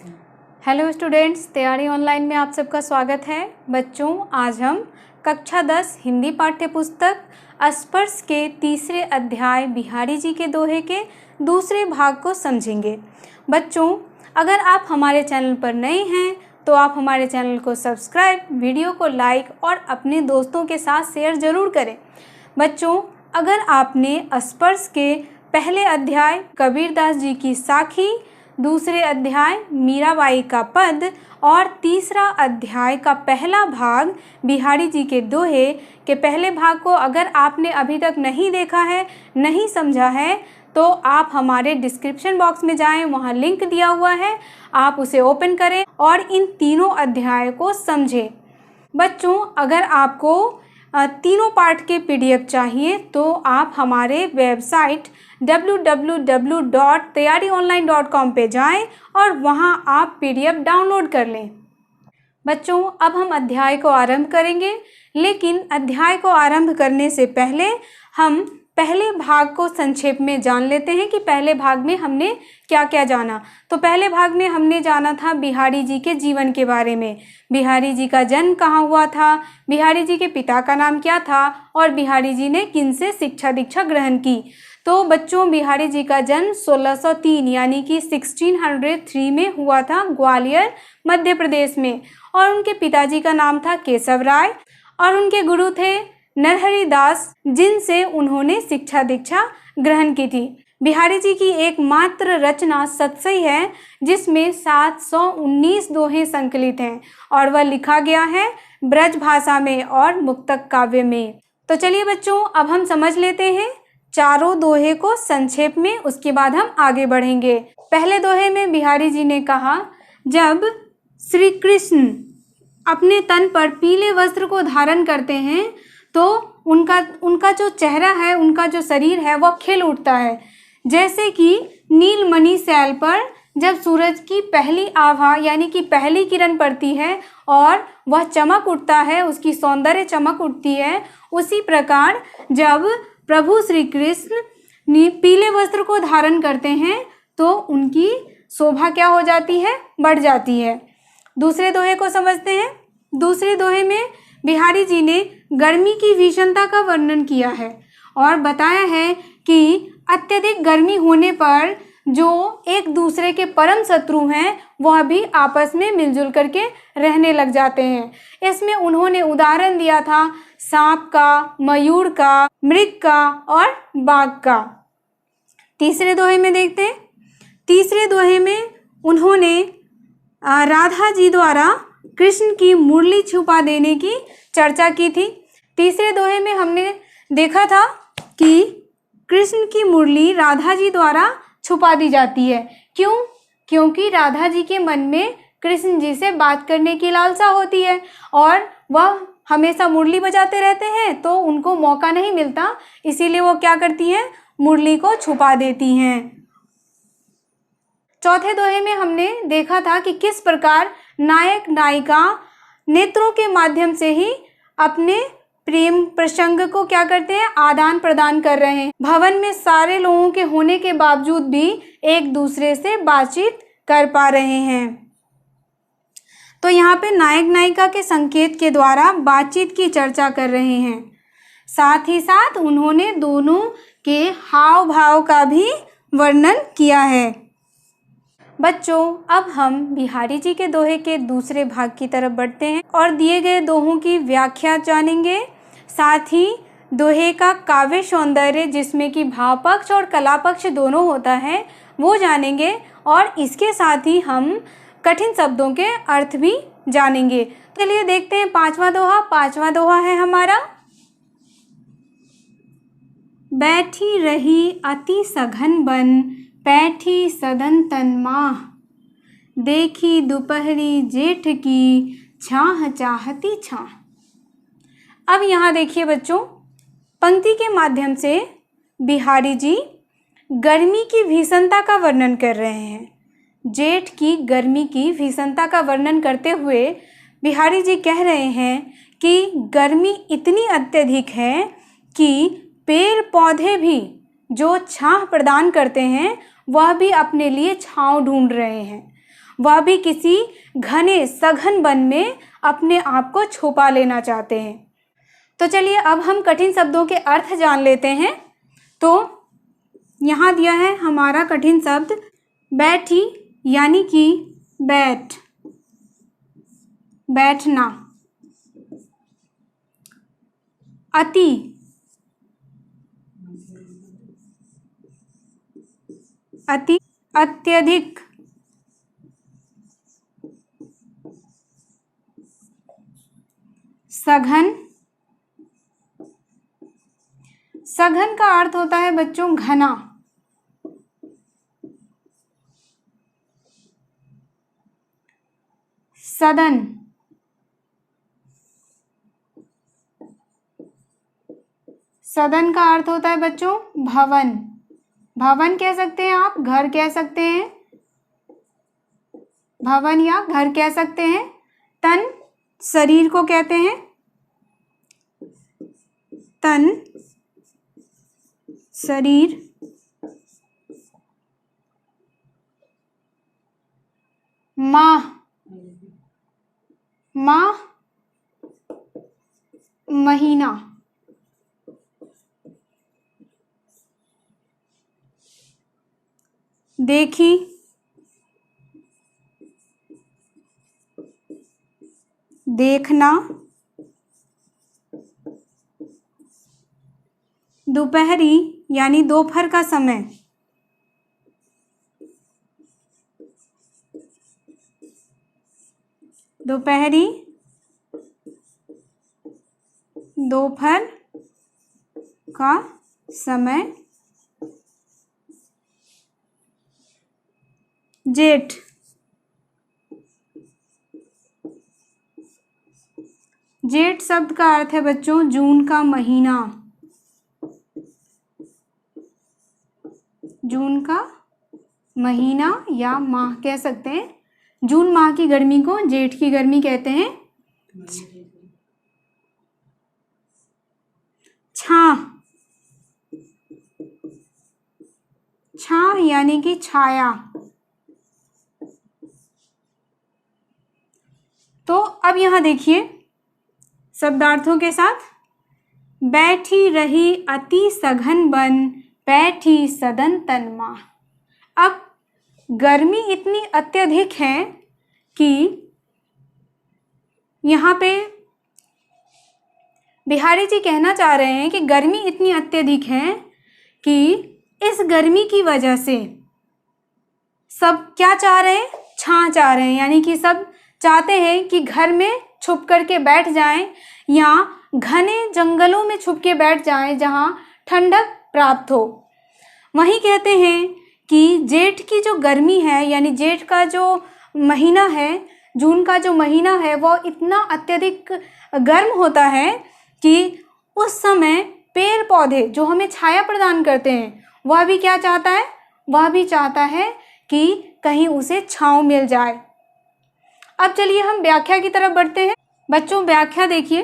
Hello students, तैयारी online में आप सबका स्वागत है। बच्चों, आज हम कक्षा 10 हिंदी पाठ्य पुस्तक स्पर्श के तीसरे अध्याय बिहारी जी के दोहे के दूसरे भाग को समझेंगे। बच्चों, अगर आप हमारे चैनल पर नए हैं तो आप हमारे चैनल को सब्सक्राइब, वीडियो को लाइक और अपने दोस्तों के साथ शेयर ज़रूर करें। बच्चों, अगर आपने स्पर्श के पहले अध्याय कबीरदास जी की साखी, दूसरे अध्याय मीराबाई का पद और तीसरा अध्याय का पहला भाग बिहारी जी के दोहे के पहले भाग को अगर आपने अभी तक नहीं देखा है, नहीं समझा है, तो आप हमारे डिस्क्रिप्शन बॉक्स में जाएं, वहां लिंक दिया हुआ है, आप उसे ओपन करें और इन तीनों अध्याय को समझें। बच्चों, अगर आपको तीनों पार्ट के PDF चाहिए तो आप हमारे वेबसाइट www.tayarionline.com पे जाएं और वहां आप PDF डाउनलोड कर लें। बच्चों, अब हम अध्याय को आरंभ करेंगे, लेकिन अध्याय को आरंभ करने से पहले हम पहले भाग को संक्षेप में जान लेते हैं कि पहले भाग में हमने क्या क्या जाना। तो पहले भाग में हमने जाना था बिहारी जी के जीवन के बारे में। बिहारी जी का जन्म कहाँ हुआ था, बिहारी जी के पिता का नाम क्या था और बिहारी जी ने किनसे शिक्षा दीक्षा ग्रहण की। तो बच्चों, बिहारी जी का जन्म 1603 यानी कि 1603 में हुआ था ग्वालियर मध्य प्रदेश में, और उनके पिताजी का नाम था केशव राय और उनके गुरु थे नरहरि दास, जिनसे उन्होंने शिक्षा दीक्षा ग्रहण की थी। बिहारी जी की एकमात्र रचना सतसई है, जिसमें 719 दोहे संकलित हैं और वह लिखा गया है ब्रज भाषा में और मुक्तक काव्य में। तो चलिए बच्चों, अब हम समझ लेते हैं चारों दोहे को संक्षेप में, उसके बाद हम आगे बढ़ेंगे। पहले दोहे में बिहारी जी ने कहा, जब श्री कृष्ण अपने तन पर पीले वस्त्र को धारण करते हैं तो उनका जो चेहरा है, उनका जो शरीर है, वह खिल उठता है, जैसे कि नीलमणि शैल पर जब सूरज की पहली आभा यानी कि पहली किरण पड़ती है और वह चमक उठता है, उसकी सौंदर्य चमक उठती है, उसी प्रकार जब प्रभु श्री कृष्ण पीले वस्त्र को धारण करते हैं तो उनकी शोभा क्या हो जाती है, बढ़ जाती है। दूसरे दोहे को समझते हैं। दूसरे दोहे में बिहारी जी ने गर्मी की भीषणता का वर्णन किया है और बताया है कि अत्यधिक गर्मी होने पर जो एक दूसरे के परम शत्रु हैं वह भी आपस में मिलजुल करके रहने लग जाते हैं। इसमें उन्होंने उदाहरण दिया था सांप का, मयूर का, मृग का और बाघ का। तीसरे दोहे में देखते हैं। तीसरे दोहे में उन्होंने राधा जी द्वारा कृष्ण की मुरली छुपा देने की चर्चा की थी। तीसरे दोहे में हमने देखा था कि कृष्ण की मुरली राधा जी द्वारा छुपा दी जाती है। क्यों? क्योंकि राधा जी के मन में कृष्ण जी से बात करने की लालसा होती है और वह हमेशा मुरली बजाते रहते हैं, तो उनको मौका नहीं मिलता, इसीलिए वो क्या करती हैं, मुरली को छुपा देती हैं। चौथे दोहे में हमने देखा था कि किस प्रकार नायक नायिका नेत्रों के माध्यम से ही अपने प्रेम प्रसंग को क्या करते हैं, आदान प्रदान कर रहे हैं। भवन में सारे लोगों के होने के बावजूद भी एक दूसरे से बातचीत कर पा रहे हैं। तो यहाँ पे नायक नायिका के संकेत के द्वारा बातचीत की चर्चा कर रहे हैं। साथ ही साथ उन्होंने दोनों के हाव भाव का भी वर्णन किया है। बच्चों, अब हम बिहारी जी के दोहे के दूसरे भाग की तरफ बढ़ते हैं और दिए गए दोहों की व्याख्या जानेंगे। साथ ही दोहे का काव्य सौंदर्य, जिसमें कि भाव पक्ष और कला पक्ष दोनों होता है, वो जानेंगे और इसके साथ ही हम कठिन शब्दों के अर्थ भी जानेंगे। चलिए देखते हैं पांचवा दोहा। पांचवा दोहा है हमारा, बैठी रही अति सघन बन, पैठी सदन तन माह, देखी दोपहरी जेठ की, छाह चाहती छाह। अब यहाँ देखिए बच्चों, पंक्ति के माध्यम से बिहारी जी गर्मी की भीषणता का वर्णन कर रहे हैं। जेठ की गर्मी की भीषणता का वर्णन करते हुए बिहारी जी कह रहे हैं कि गर्मी इतनी अत्यधिक है कि पेड़ पौधे भी जो छांव प्रदान करते हैं वह भी अपने लिए छांव ढूंढ रहे हैं। वह भी किसी घने सघन वन में अपने आप को छुपा लेना चाहते हैं। तो चलिए अब हम कठिन शब्दों के अर्थ जान लेते हैं। तो यहाँ दिया है हमारा कठिन शब्द बैठी, यानी कि बैठ, बैठना। अति, अति, अत्यधिक। सघन, सघन का अर्थ होता है बच्चों घना। सदन, सदन का अर्थ होता है बच्चों भवन। भवन कह सकते हैं आप, घर कह सकते हैं, भवन या घर कह सकते हैं। तन, शरीर को कहते हैं तन, शरीर। माह, माह, महीना। देखी, देखना। दोपहरी, यानी दोपहर का समय। दोपहरी, दोपहर का समय। जेठ, जेठ शब्द का अर्थ है बच्चों जून का महीना। जून का महीना या माह कह सकते हैं। जून माह की गर्मी को जेठ की गर्मी कहते हैं। छाह, छाह यानी कि छाया। तो अब यहां देखिए शब्दार्थों के साथ, बैठी रही अति सघन वन, बैठी सदन तन माह। अब गर्मी इतनी अत्यधिक है कि यहाँ पे बिहारी जी कहना चाह रहे हैं कि गर्मी इतनी अत्यधिक है कि इस गर्मी की वजह से सब क्या चाह रहे हैं, छां चाह रहे हैं, यानी कि सब चाहते हैं कि घर में छुप करके बैठ जाएं या घने जंगलों में छुप के बैठ जाएं जहां ठंडक प्राप्त हो। वहीं कहते हैं कि जेठ की जो गर्मी है, यानी जेठ का जो महीना है, जून का जो महीना है, वो इतना अत्यधिक गर्म होता है कि उस समय पेड़ पौधे जो हमें छाया प्रदान करते हैं, वह भी क्या चाहता है, वह भी चाहता है कि कहीं उसे छांव मिल जाए। अब चलिए हम व्याख्या की तरफ बढ़ते हैं। बच्चों व्याख्या देखिए,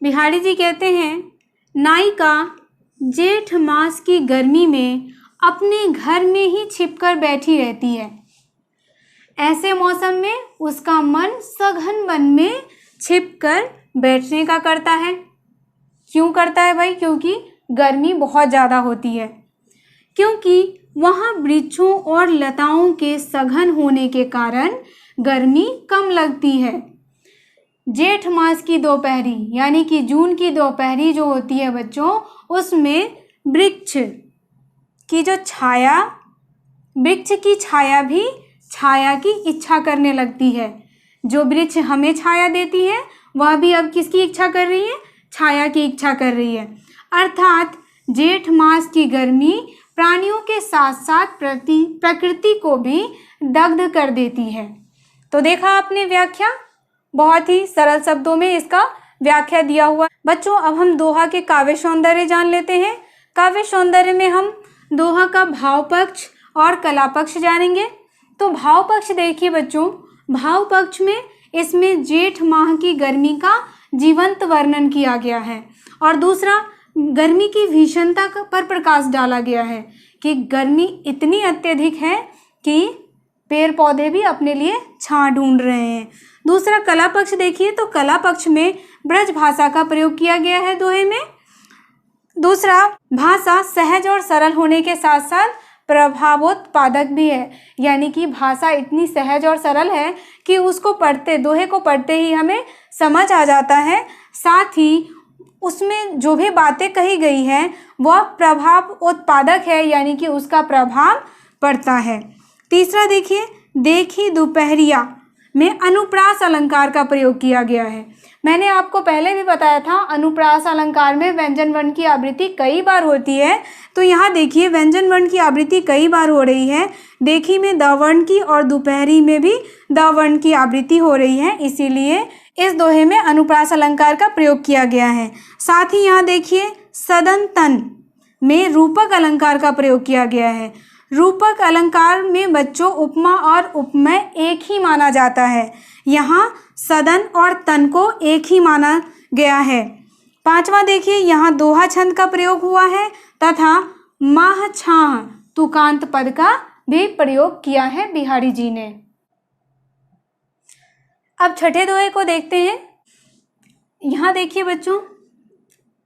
बिहारी जी कहते हैं नायिका जेठ मास की गर्मी में अपने घर में ही छिपकर बैठी रहती है। ऐसे मौसम में उसका मन सघन वन में छिपकर बैठने का करता है। क्यों करता है भाई? क्योंकि गर्मी बहुत ज़्यादा होती है, क्योंकि वहाँ वृक्षों और लताओं के सघन होने के कारण गर्मी कम लगती है। जेठ मास की दोपहरी यानी कि जून की दोपहरी जो होती है बच्चों, उसमें वृक्ष की जो छाया, वृक्ष की छाया भी छाया की इच्छा करने लगती है। जो वृक्ष हमें छाया देती है वह भी अब किसकी इच्छा कर रही है? छाया की इच्छा कर रही है। अर्थात जेठ मास की गर्मी प्राणियों के साथ साथ प्रकृति को भी दग्ध कर देती है। तो देखा आपने व्याख्या, बहुत ही सरल शब्दों में इसका व्याख्या दिया हुआ। बच्चों अब हम दोहा के काव्य सौंदर्य जान लेते हैं। काव्य सौंदर्य में हम दोहा का भाव पक्ष और कला पक्ष जानेंगे। तो भाव पक्ष देखिए बच्चों, भाव पक्ष में इसमें जेठ माह की गर्मी का जीवंत वर्णन किया गया है और दूसरा गर्मी की भीषणता पर प्रकाश डाला गया है कि गर्मी इतनी अत्यधिक है कि पेड़ पौधे भी अपने लिए छां ढूंढ रहे हैं। दूसरा कला पक्ष देखिए, तो कला पक्ष में ब्रज भाषा का प्रयोग किया गया है दोहे में। दूसरा, भाषा सहज और सरल होने के साथ साथ प्रभावोत्पादक भी है, यानी कि भाषा इतनी सहज और सरल है कि उसको पढ़ते, दोहे को पढ़ते ही हमें समझ आ जाता है। साथ ही उसमें जो भी बातें कही गई हैं वह प्रभावोत्पादक है, यानी कि उसका प्रभाव पड़ता है। तीसरा देखिए, देखी दोपहरिया में अनुप्रास अलंकार का प्रयोग किया गया है। मैंने आपको पहले भी बताया था, अनुप्रास अलंकार में व्यंजन वर्ण की आवृत्ति कई बार होती है। तो यहाँ देखिए, व्यंजन वर्ण की आवृत्ति कई बार हो रही है। देखी में द वर्ण की और दोपहरी में भी द वर्ण की आवृत्ति हो रही है, इसीलिए इस दोहे में अनुप्रास अलंकार का प्रयोग किया गया है। साथ ही यहाँ देखिए, सदन तन में रूपक अलंकार का प्रयोग किया गया है। रूपक अलंकार में बच्चों उपमा और उपमेय एक ही माना जाता है। यहाँ सदन और तन को एक ही माना गया है। पांचवा देखिए, यहाँ दोहा छंद का प्रयोग हुआ है तथा माह छाह तुकांत पद का भी प्रयोग किया है बिहारी जी ने। अब छठे दोहे को देखते हैं। यहाँ देखिए बच्चों,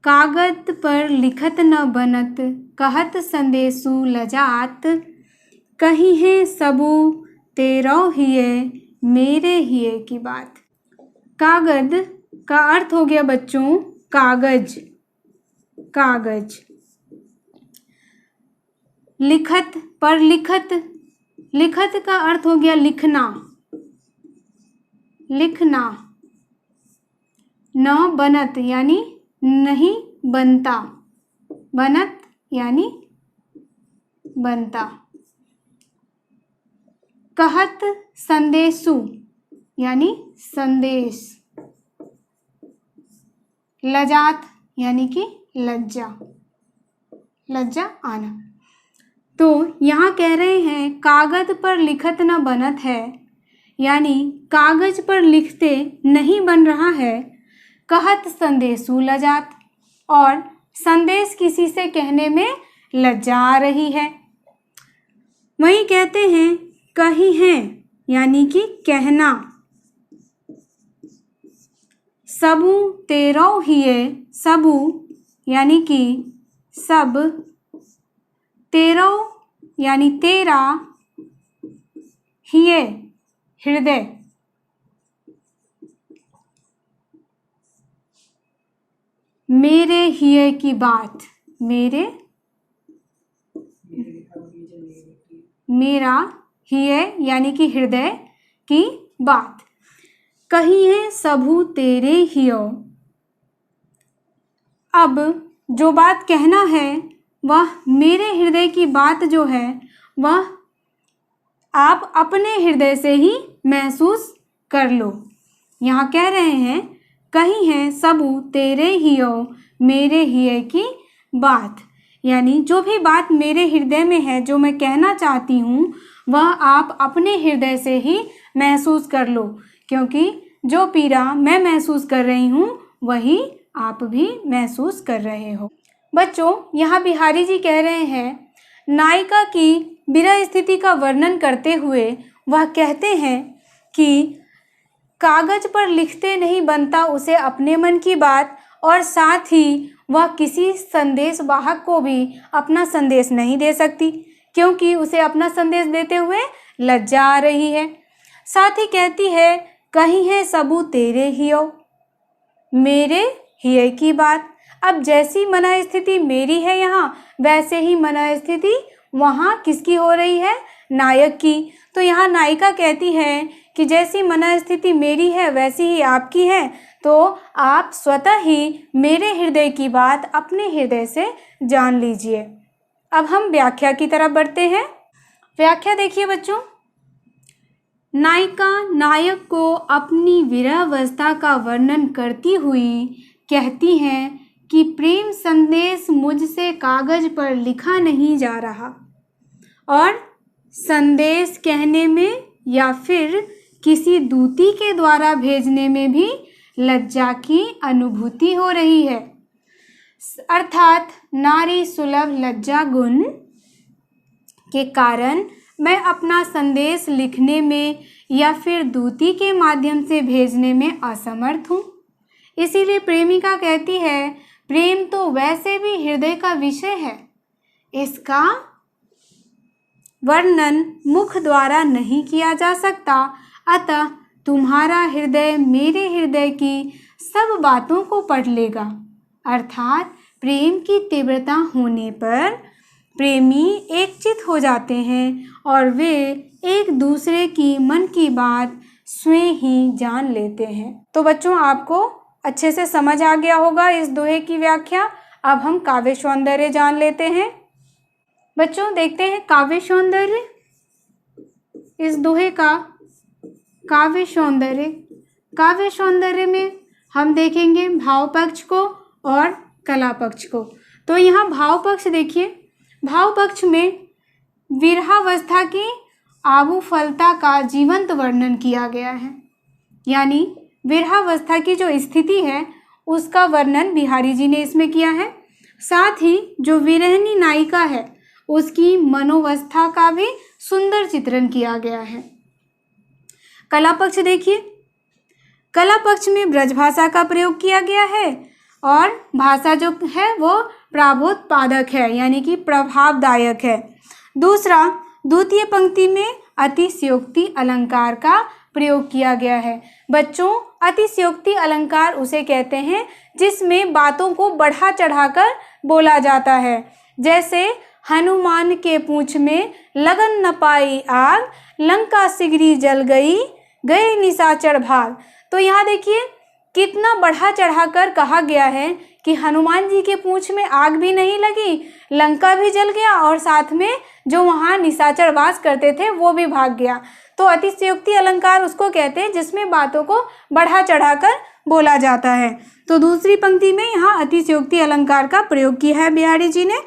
कागज पर लिखत न बनत, कहत संदेशु लजात, कही है सबू तेरो हिये, मेरे हिये की बात। कागज का अर्थ हो गया बच्चों कागज, कागज। लिखत पर लिखत, लिखत का अर्थ हो गया लिखना, लिखना। न बनत यानी नहीं बनता, बनत यानी बनता। कहत संदेशु यानी संदेश। लजात यानी कि लज्जा, लज्जा आना। तो यहाँ कह रहे हैं कागज पर लिखत न बनत है, यानी कागज पर लिखते नहीं बन रहा है। कहत संदेशु लजात, और संदेश किसी से कहने में लज्जा आ रही है। वहीं कहते हैं कही है यानी कि कहना। सबू तेरो हिये, सबू यानी कि सब, तेरो यानी तेरा, हिये हृदय। मेरे हिये की बात, मेरे, मेरा हिये यानी कि हृदय की बात। कही है सबू तेरे हियो। अब जो बात कहना है वह मेरे हृदय की बात जो है वह आप अपने हृदय से ही महसूस कर लो। यहाँ कह रहे हैं कही है सबू तेरे हियो, मेरे हिये की बात, यानी जो भी बात मेरे हृदय में है, जो मैं कहना चाहती हूँ, वह आप अपने हृदय से ही महसूस कर लो, क्योंकि जो पीड़ा मैं महसूस कर रही हूँ वही आप भी महसूस कर रहे हो। बच्चों, यहाँ बिहारी जी कह रहे हैं नायिका की विरह स्थिति का वर्णन करते हुए वह कहते हैं कि कागज पर लिखते नहीं बनता उसे अपने मन की बात, और साथ ही वह किसी संदेश वाहक को भी अपना संदेश नहीं दे सकती, क्योंकि उसे अपना संदेश देते हुए लज्जा आ रही है। साथ ही कहती है कही है सबू तेरे हियो, मेरे हिये की बात। अब जैसी मना स्थिति मेरी है यहाँ, वैसे ही मना स्थिति वहाँ किसकी हो रही है? नायक की। तो यहाँ नायिका कहती है कि जैसी मना स्थिति मेरी है वैसी ही आपकी है, तो आप स्वतः ही मेरे हृदय की बात अपने हृदय से जान लीजिए। अब हम व्याख्या की तरफ बढ़ते हैं। व्याख्या देखिए बच्चों, नायिका नायक को अपनी विरहावस्था का वर्णन करती हुई कहती है कि प्रेम संदेश मुझसे कागज पर लिखा नहीं जा रहा, और संदेश कहने में या फिर किसी दूती के द्वारा भेजने में भी लज्जा की अनुभूति हो रही है। अर्थात नारी सुलभ लज्जा गुण के कारण मैं अपना संदेश लिखने में या फिर दूती के माध्यम से भेजने में असमर्थ हूँ। इसीलिए प्रेमिका कहती है, प्रेम तो वैसे भी हृदय का विषय है, इसका वर्णन मुख द्वारा नहीं किया जा सकता। अतः तुम्हारा हृदय मेरे हृदय की सब बातों को पढ़ लेगा। अर्थात प्रेम की तीव्रता होने पर प्रेमी एकचित हो जाते हैं और वे एक दूसरे की मन की बात स्वयं ही जान लेते हैं। तो बच्चों, आपको अच्छे से समझ आ गया होगा इस दोहे की व्याख्या। अब हम काव्य सौंदर्य जान लेते हैं। बच्चों, देखते हैं काव्य सौंदर्य। इस दोहे का काव्य सौंदर्य, काव्य सौंदर्य में हम देखेंगे भाव पक्ष को और कला पक्ष को। तो यहाँ भाव पक्ष देखिए, भाव पक्ष में विरहावस्था की आभुफलता का जीवंत वर्णन किया गया है। यानी विरहावस्था की जो स्थिति है उसका वर्णन बिहारी जी ने इसमें किया है। साथ ही जो विरहनी नायिका है उसकी मनोवस्था का भी सुंदर चित्रण किया गया है। कला पक्ष देखिए, कला पक्ष में ब्रज भाषा का प्रयोग किया गया है और भाषा जो है वो प्राभोत्पादक है, यानी कि प्रभावदायक है। दूसरा, द्वितीय पंक्ति में अतिशयोक्ति अलंकार का प्रयोग किया गया है। बच्चों, अतिशयोक्ति अलंकार उसे कहते हैं जिसमें बातों को बढ़ा चढ़ाकर बोला जाता है। जैसे हनुमान के पूंछ में लगन न पाई आग, लंका सिगरी जल गई, गए निशाचर भाग। तो यहाँ देखिए कितना बढ़ा चढ़ाकर कहा गया है कि हनुमान जी के पूंछ में आग भी नहीं लगी, लंका भी जल गया और साथ में जो वहाँ निशाचर वास करते थे वो भी भाग गया। तो अतिशयोक्ति अलंकार उसको कहते हैं जिसमें बातों को बढ़ा चढ़ाकर बोला जाता है। तो दूसरी पंक्ति में यहाँ अतिशयोक्ति अलंकार का प्रयोग किया है बिहारी जी ने।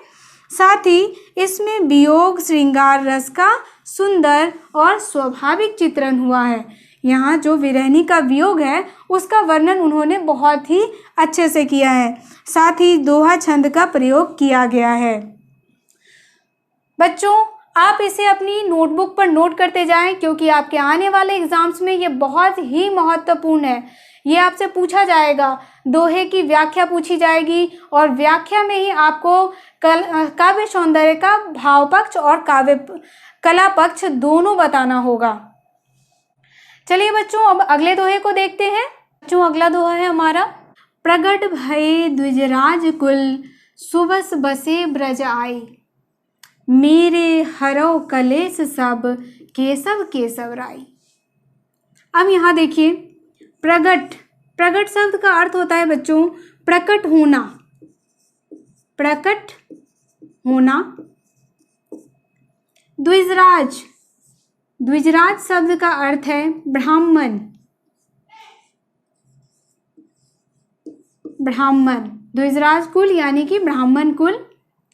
साथ ही इसमें वियोग श्रृंगार रस का सुंदर और स्वाभाविक चित्रण हुआ है। यहाँ जो विरहनी का वियोग है उसका वर्णन उन्होंने बहुत ही अच्छे से किया है। साथ ही दोहा छंद का प्रयोग किया गया है। बच्चों, आप इसे अपनी नोटबुक पर नोट करते जाएं क्योंकि आपके आने वाले एग्जाम्स में ये बहुत ही महत्वपूर्ण है। ये आपसे पूछा जाएगा, दोहे की व्याख्या पूछी जाएगी और व्याख्या में ही आपको काव्य सौंदर्य का भाव पक्ष और कला पक्ष दोनों बताना होगा। चलिए बच्चों, अब अगले दोहे को देखते हैं। बच्चों, अगला दोहा है हमारा, प्रगट भये द्विजराज कुल, सुबस बसे ब्रज आई, मेरे हरौ कलेश सब, केशव केशव राई। अब यहाँ देखिए, प्रगट, प्रगट शब्द का अर्थ होता है बच्चों प्रकट होना, प्रकट होना। द्विजराज, द्विजराज शब्द का अर्थ है ब्राह्मण, ब्राह्मण, द्विजराज कुल यानी कि ब्राह्मण कुल।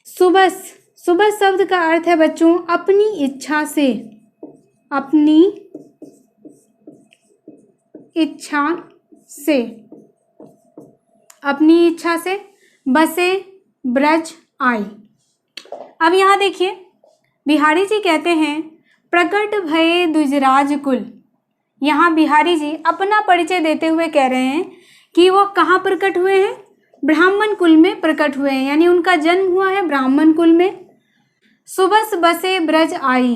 सुबस, सुबस शब्द का अर्थ है बच्चों अपनी इच्छा से, अपनी इच्छा से, अपनी इच्छा से। बसे ब्रज आई। अब यहाँ देखिए बिहारी जी कहते हैं प्रकट भये द्विजराज कुल। यहाँ बिहारी जी अपना परिचय देते हुए कह रहे हैं कि वो कहाँ प्रकट हुए हैं, ब्राह्मण कुल में प्रकट हुए हैं, यानी उनका जन्म हुआ है ब्राह्मण कुल में। सुबस बसे ब्रज आई,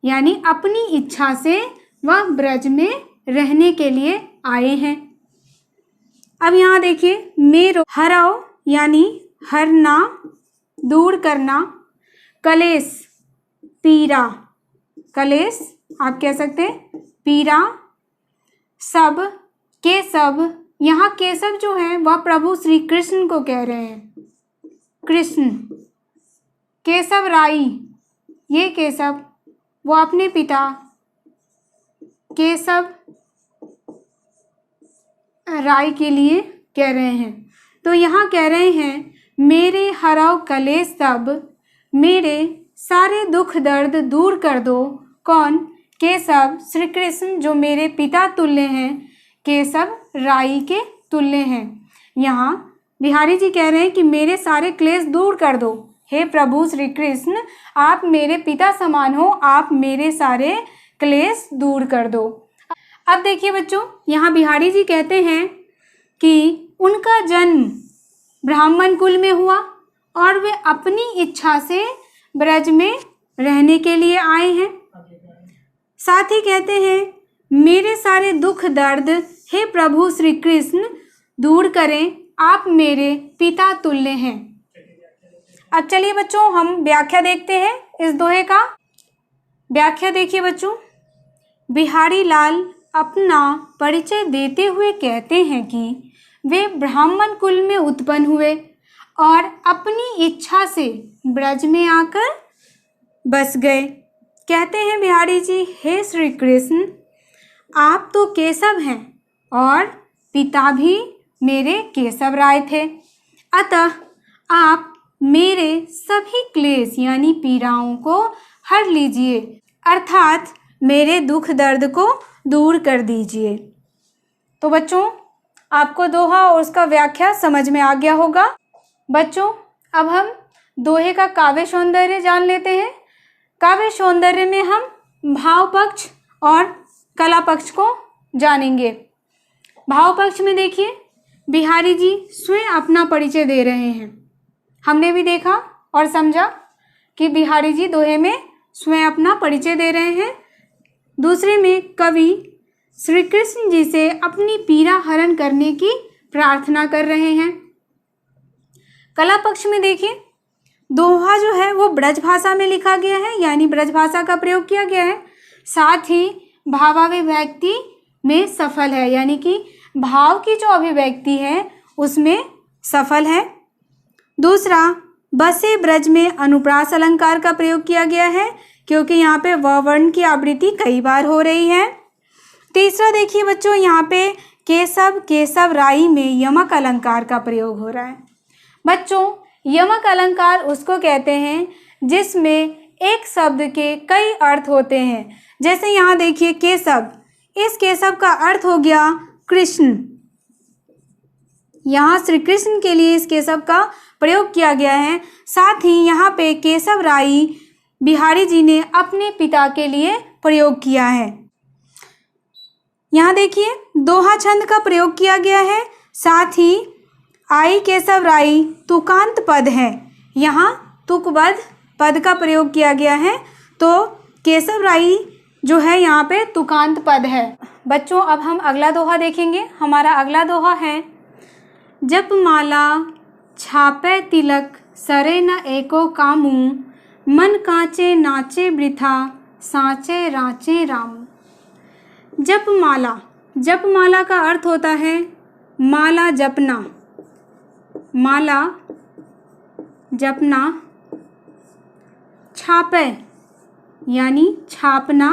यानी अपनी इच्छा से वह ब्रज में रहने के लिए आए हैं। अब यहाँ देखिए, मेरो हरौ यानी हरना, दूर करना, कलेश पीरा, कलेश आप कह सकते हैं पीरा, सब केशव, यहाँ केशव जो है वह प्रभु श्री कृष्ण को कह रहे हैं, कृष्ण। केशव राई, ये केशव वो अपने पिता केशव राय के लिए कह रहे हैं। तो यहाँ कह रहे हैं मेरे हरौ कलेश सब, मेरे सारे दुख दर्द दूर कर दो। कौन? केशव, श्री कृष्ण जो मेरे पिता तुल्य हैं, केशव राई के तुल्य हैं। यहाँ बिहारी जी कह रहे हैं कि मेरे सारे क्लेश दूर कर दो हे प्रभु श्री कृष्ण, आप मेरे पिता समान हो, आप मेरे सारे क्लेश दूर कर दो। अब देखिए बच्चों, यहाँ बिहारी जी कहते हैं कि उनका जन्म ब्राह्मण कुल में हुआ और वे अपनी इच्छा से ब्रज में रहने के लिए आए हैं। साथ ही कहते हैं मेरे सारे दुख दर्द हे प्रभु श्री कृष्ण दूर करें, आप मेरे पिता तुल्य हैं। अब चलिए बच्चों हम व्याख्या देखते हैं इस दोहे का। व्याख्या देखिए बच्चों, बिहारी लाल अपना परिचय देते हुए कहते हैं कि वे ब्राह्मण कुल में उत्पन्न हुए और अपनी इच्छा से ब्रज में आकर बस गए। कहते हैं बिहारी जी, हे श्री कृष्ण, आप तो केशव हैं और पिता भी मेरे केशव राय थे, अतः आप मेरे सभी क्लेश यानी पीड़ाओं को हर लीजिए, अर्थात मेरे दुख दर्द को दूर कर दीजिए। तो बच्चों आपको दोहा और उसका व्याख्या समझ में आ गया होगा। बच्चों अब हम दोहे का काव्य सौंदर्य जान लेते हैं। काव्य सौंदर्य में हम भाव पक्ष और कला पक्ष को जानेंगे। भाव पक्ष में देखिए बिहारी जी स्वयं अपना परिचय दे रहे हैं। हमने भी देखा और समझा कि बिहारी जी दोहे में स्वयं अपना परिचय दे रहे हैं। दूसरे में कवि श्री कृष्ण जी से अपनी पीड़ा हरण करने की प्रार्थना कर रहे हैं। कला पक्ष में देखिए दोहा जो है वो ब्रज भाषा में लिखा गया है, यानी ब्रज भाषा का प्रयोग किया गया है। साथ ही भावाभिव्यक्ति में सफल है, यानी कि भाव की जो अभिव्यक्ति है उसमें सफल है। दूसरा, बसे ब्रज में अनुप्रास अलंकार का प्रयोग किया गया है, क्योंकि यहाँ पे व वर्ण की आवृत्ति कई बार हो रही है। तीसरा देखिए बच्चों, यहाँ पे केशव केशव राई में यमक अलंकार का प्रयोग हो रहा है। बच्चों यमक अलंकार उसको कहते हैं जिसमें एक शब्द के कई अर्थ होते हैं। जैसे यहाँ देखिए केशव, इस केशव का अर्थ हो गया कृष्ण, यहाँ श्री कृष्ण के लिए इस केशव का प्रयोग किया गया है। साथ ही यहाँ पे केशव राई बिहारी जी ने अपने पिता के लिए प्रयोग किया है। यहाँ देखिए दोहा छंद का प्रयोग किया गया है। साथ ही आई केशव राई तुकांत पद है, यहाँ तुकबद्ध पद का प्रयोग किया गया है, तो केशव राई जो है यहाँ पे तुकांत पद है। बच्चों अब हम अगला दोहा देखेंगे। हमारा अगला दोहा है, जप माला छापे तिलक सरे न एको कामू, मन कांचे नाचे वृथा सांचे राचे रामू। जप माला, जप माला का अर्थ होता है माला जपना, माला जपना। छापे यानी छापना।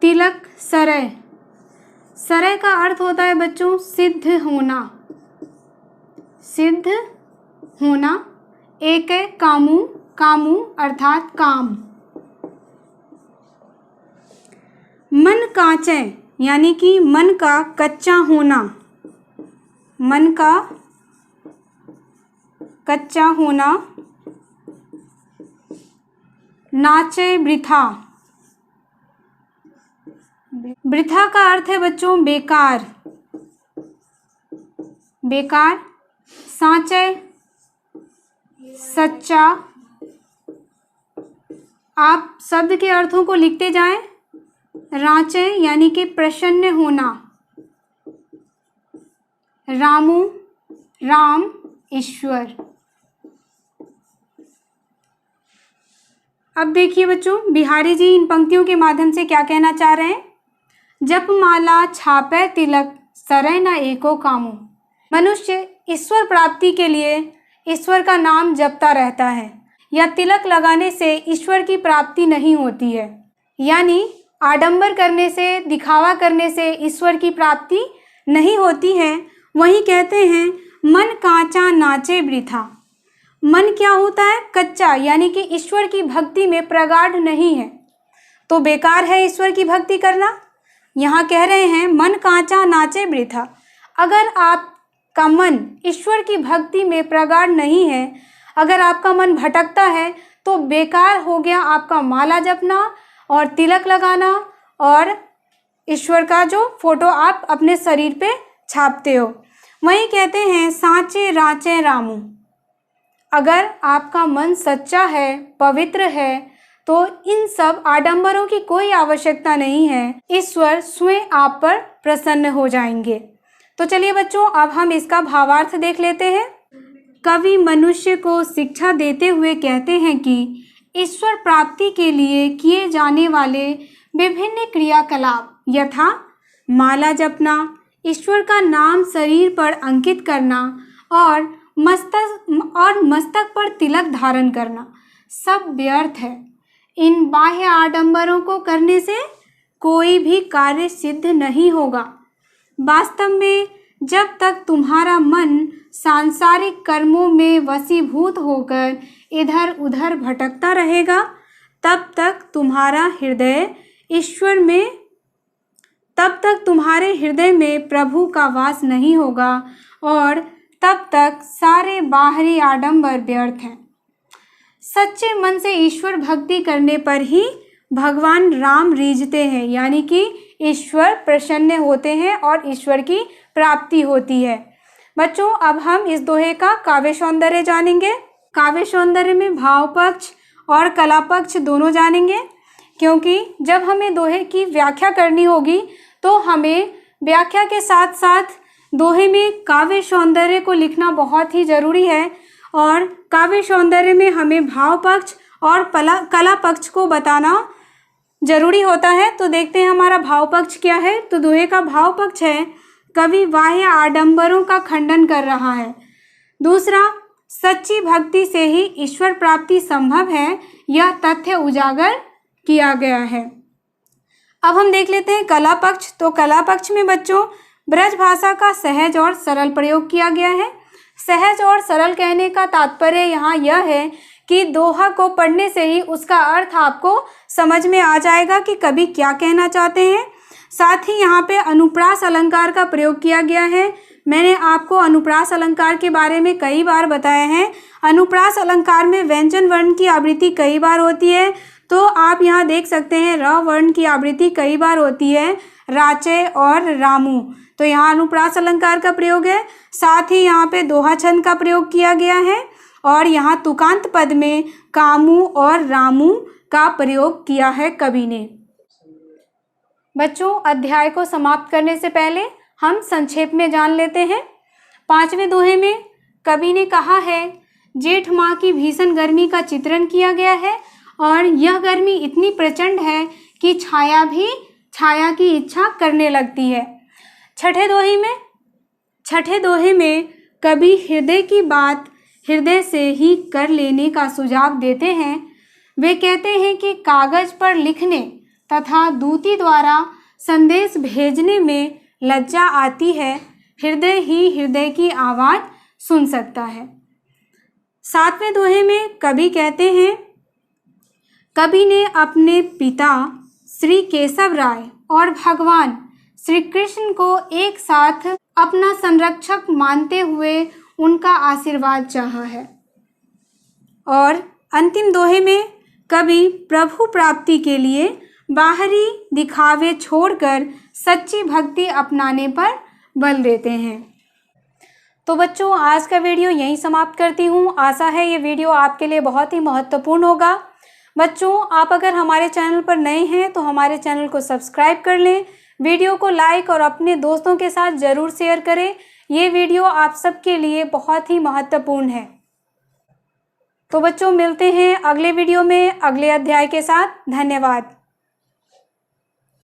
तिलक सरय, सरय का अर्थ होता है बच्चों सिद्ध होना, सिद्ध होना। एक है कामू, कामू अर्थात काम। मन कांचे यानी कि मन का कच्चा होना, मन का कच्चा होना। नाचे वृथा, वृथा का अर्थ है बच्चों बेकार, बेकार। सांचे सच्चा। आप शब्द के अर्थों को लिखते जाएं। रांचे यानी कि प्रसन्न होना। रामू, राम ईश्वर। अब देखिए बच्चों बिहारी जी इन पंक्तियों के माध्यम से क्या कहना चाह रहे हैं। जप माला छापे तिलक सरय न एको कामू। मनुष्य ईश्वर प्राप्ति के लिए ईश्वर का नाम जपता रहता है, या तिलक लगाने से ईश्वर की प्राप्ति नहीं होती है, यानी आडंबर करने से, दिखावा करने से ईश्वर की प्राप्ति नहीं होती है। वहीं कहते हैं मन कांचा नाचे वृथा। मन क्या होता है? कच्चा, यानी कि ईश्वर की भक्ति में प्रगाढ़ नहीं है, तो बेकार है ईश्वर की भक्ति करना। यहाँ कह रहे हैं मन कांचा नाचे वृथा। अगर आप का मन ईश्वर की भक्ति में प्रगाढ़ नहीं है, अगर आपका मन भटकता है तो बेकार हो गया आपका माला जपना और तिलक लगाना और ईश्वर का जो फोटो आप अपने शरीर पे छापते हो। वहीं कहते हैं सांचे राचे रामू, अगर आपका मन सच्चा है, पवित्र है, तो इन सब आडंबरों की कोई आवश्यकता नहीं है, ईश्वर स्वयं आप पर प्रसन्न हो जाएंगे। तो चलिए बच्चों, अब हम इसका भावार्थ देख लेते हैं। कवि मनुष्य को शिक्षा देते हुए कहते हैं कि ईश्वर प्राप्ति के लिए किए जाने वाले विभिन्न क्रियाकलाप यथा माला जपना, ईश्वर का नाम शरीर पर अंकित करना और मस्तक पर तिलक धारण करना सब व्यर्थ है। इन बाह्य आडंबरों को करने से कोई भी कार्य सिद्ध नहीं होगा। वास्तव में जब तक तुम्हारा मन सांसारिक कर्मों में वशीभूत होकर इधर उधर भटकता रहेगा, तब तक तुम्हारे हृदय में प्रभु का वास नहीं होगा और तब तक सारे बाहरी आडंबर व्यर्थ हैं। सच्चे मन से ईश्वर भक्ति करने पर ही भगवान राम रीझते हैं, यानी कि ईश्वर प्रसन्न होते हैं और ईश्वर की प्राप्ति होती है। बच्चों, अब हम इस दोहे का काव्य सौंदर्य जानेंगे। काव्य सौंदर्य में भाव पक्ष और कला पक्ष दोनों जानेंगे, क्योंकि जब हमें दोहे की व्याख्या करनी होगी तो हमें व्याख्या के साथ साथ दोहे में काव्य सौंदर्य को लिखना बहुत ही ज़रूरी है। और काव्य सौंदर्य में हमें भाव पक्ष और कला पक्ष को बताना जरूरी होता है। तो देखते हैं हमारा भाव पक्ष क्या है। तो दोहे का भाव पक्ष है, कवि बाह्य आडंबरों का खंडन कर रहा है। दूसरा, सच्ची भक्ति से ही ईश्वर प्राप्ति संभव है, यह तथ्य उजागर किया गया है। अब हम देख लेते हैं कला पक्ष। तो कला पक्ष में बच्चों ब्रज भाषा का सहज और सरल प्रयोग किया गया है। सहज और सरल कहने का तात्पर्य यहाँ यह है कि दोहा को पढ़ने से ही उसका अर्थ आपको समझ में आ जाएगा कि कवि क्या कहना चाहते हैं। साथ ही यहाँ पे अनुप्रास अलंकार का प्रयोग किया गया है। मैंने आपको अनुप्रास अलंकार के बारे में कई बार बताया है। अनुप्रास अलंकार में व्यंजन वर्ण की आवृत्ति कई बार होती है। तो आप यहाँ देख सकते हैं र वर्ण की आवृत्ति कई बार होती है, राचे और रामू। तो यहाँ अनुप्रास अलंकार का प्रयोग है। साथ ही यहाँ पे दोहा छंद का प्रयोग किया गया है और यहाँ तुकांत पद में कामू और रामू का प्रयोग किया है कवि ने। बच्चों, अध्याय को समाप्त करने से पहले हम संक्षेप में जान लेते हैं। 5वें दोहे में कवि ने कहा है, जेठ माह की भीषण गर्मी का चित्रण किया गया है और यह गर्मी इतनी प्रचंड है कि छाया भी छाया की इच्छा करने लगती है। छठे दोहे में कवि हृदय की बात हृदय से ही कर लेने का सुझाव देते हैं। वे कहते हैं कि कागज पर लिखने तथा दूती द्वारा संदेश भेजने में लज्जा आती है, हृदय ही हृदय की आवाज़ सुन सकता है। 7वें दोहे में कवि कहते हैं, कवि ने अपने पिता श्री केशव राय और भगवान श्री कृष्ण को एक साथ अपना संरक्षक मानते हुए उनका आशीर्वाद चाहा है। और अंतिम दोहे में कवि प्रभु प्राप्ति के लिए बाहरी दिखावे छोड़कर सच्ची भक्ति अपनाने पर बल देते हैं। तो बच्चों, आज का वीडियो यहीं समाप्त करती हूँ। आशा है ये वीडियो आपके लिए बहुत ही महत्वपूर्ण होगा। बच्चों, आप अगर हमारे चैनल पर नए हैं तो हमारे चैनल को सब्सक्राइब कर लें, वीडियो को लाइक और अपने दोस्तों के साथ ज़रूर शेयर करें। ये वीडियो आप सबके लिए बहुत ही महत्वपूर्ण है। तो बच्चों, मिलते हैं अगले वीडियो में अगले अध्याय के साथ। धन्यवाद।